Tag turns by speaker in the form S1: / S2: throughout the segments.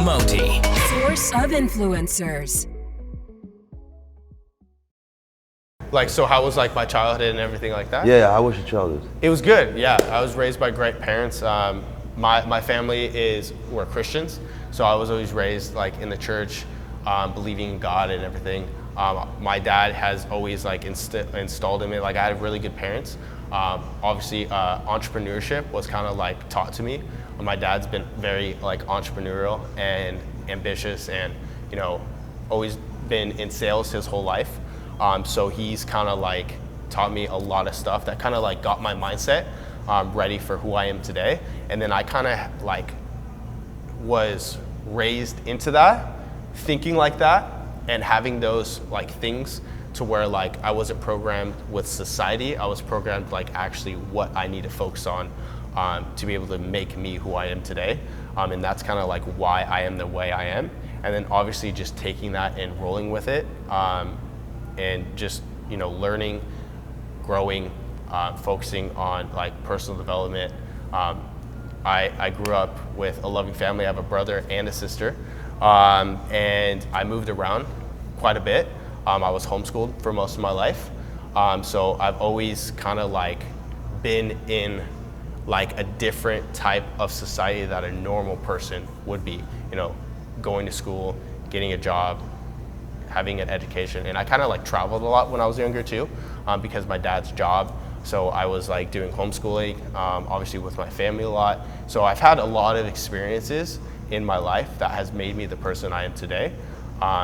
S1: Moti.
S2: Source of influencers.
S3: Like, so how was like my childhood and everything like that?
S4: Yeah, how was your childhood?
S3: It was good, yeah. I was raised by great parents. My family we're Christians, so I was always raised like in the church, believing in God and everything. My dad has always like installed in me, like I had really good parents. Obviously, entrepreneurship was kind of like taught to me. My dad's been very like entrepreneurial and ambitious, and always been in sales his whole life. So he's kind of like taught me a lot of stuff that kind of like got my mindset ready for who I am today. And then I kind of like was raised into that, thinking like that, and having those like things to where like I wasn't programmed with society. I was programmed like actually what I need to focus on to be able to make me who I am today. And that's kind of like why I am the way I am. And then obviously just taking that and rolling with it. And just learning, growing, focusing on like personal development. I grew up with a loving family. I have a brother and a sister, and I moved around quite a bit. I was homeschooled for most of my life, so I've always kind of like been in like a different type of society that a normal person would be. Going to school, getting a job, having an education. And I kind of like traveled a lot when I was younger too, because my dad's job. So I was like doing homeschooling, obviously with my family a lot. So I've had a lot of experiences in my life that has made me the person I am today.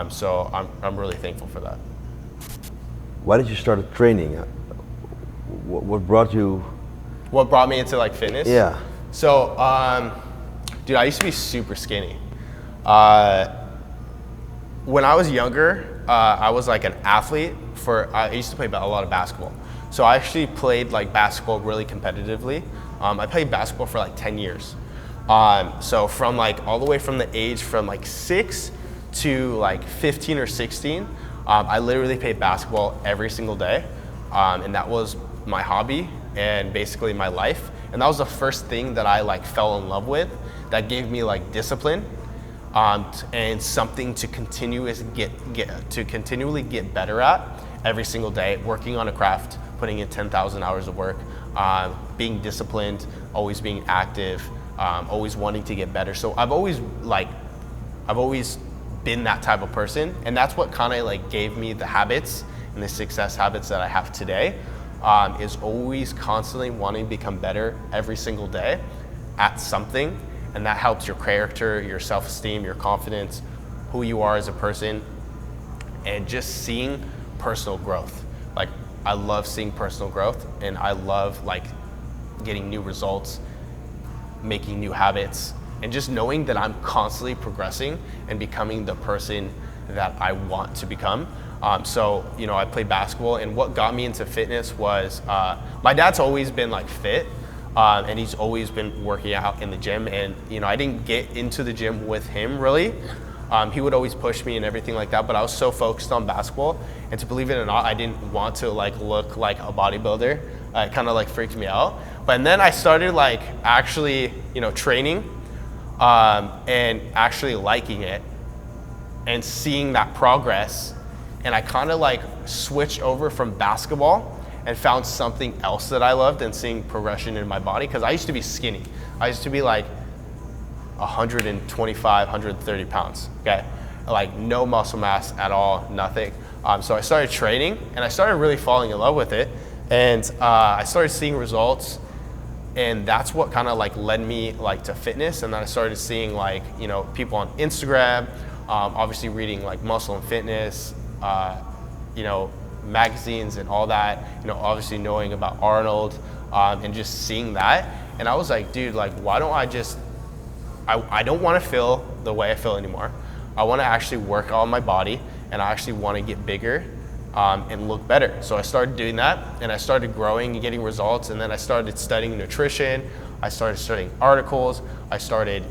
S3: So I'm really thankful for that.
S4: Why did you start training? What brought you?
S3: What brought me into like fitness?
S4: Yeah.
S3: So, dude, I used to be super skinny. When I was younger, I was like an athlete I used to play a lot of basketball. So I actually played like basketball really competitively. I played basketball for like 10 years. So from like all the way from the age from like 6 to like 15 or 16, I literally played basketball every single day. And that was my hobby and basically my life. And that was the first thing that I like fell in love with that gave me like discipline. And something to continually get better at every single day, working on a craft, putting in 10,000 hours of work, being disciplined, always being active, always wanting to get better. So I've always been that type of person, and that's what kind of like gave me the habits and the success habits that I have today, is always constantly wanting to become better every single day at something. And that helps your character, your self-esteem, your confidence, who you are as a person, and just seeing personal growth. Like, I love seeing personal growth, and I love like getting new results, making new habits, and just knowing that I'm constantly progressing and becoming the person that I want to become. So, I played basketball, and what got me into fitness was, my dad's always been like fit. And he's always been working out in the gym, and I didn't get into the gym with him really. He would always push me and everything like that, but I was so focused on basketball, and to believe it or not, I didn't want to like look like a bodybuilder. It kind of like freaked me out. But then I started like actually training, and actually liking it and seeing that progress, and I kind of like switched over from basketball and found something else that I loved, and seeing progression in my body. Because I used to be skinny. I used to be like 125, 130 pounds, okay? Like no muscle mass at all, nothing. So I started training, and I started really falling in love with it. And I started seeing results, and that's what kind of like led me like to fitness. And then I started seeing like, people on Instagram, obviously reading like Muscle and Fitness, magazines and all that, obviously knowing about Arnold, and just seeing that. And I was like, dude, like, why don't I don't want to feel the way I feel anymore. I want to actually work on my body, and I actually want to get bigger, and look better. So I started doing that, and I started growing and getting results. And then I started studying nutrition. I started studying articles. I started,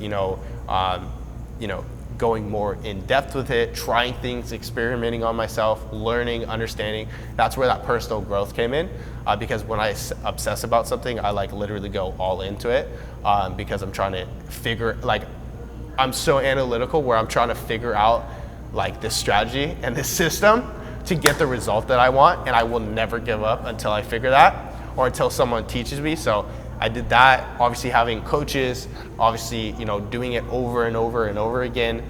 S3: going more in depth with it, trying things, experimenting on myself, learning, understanding. That's where that personal growth came in, because when I obsess about something, I like literally go all into it, because I'm trying to figure, like, I'm so analytical where I'm trying to figure out like this strategy and this system to get the result that I want, and I will never give up until I figure that or until someone teaches me. So I did that, obviously having coaches, obviously, you know, doing it over and over and over again,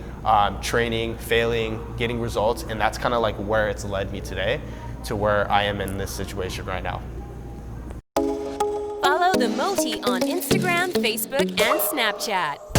S3: training, failing, getting results, and that's kind of like where it's led me today to where I am in this situation right now.
S2: Follow the Moti on Instagram, Facebook, and Snapchat.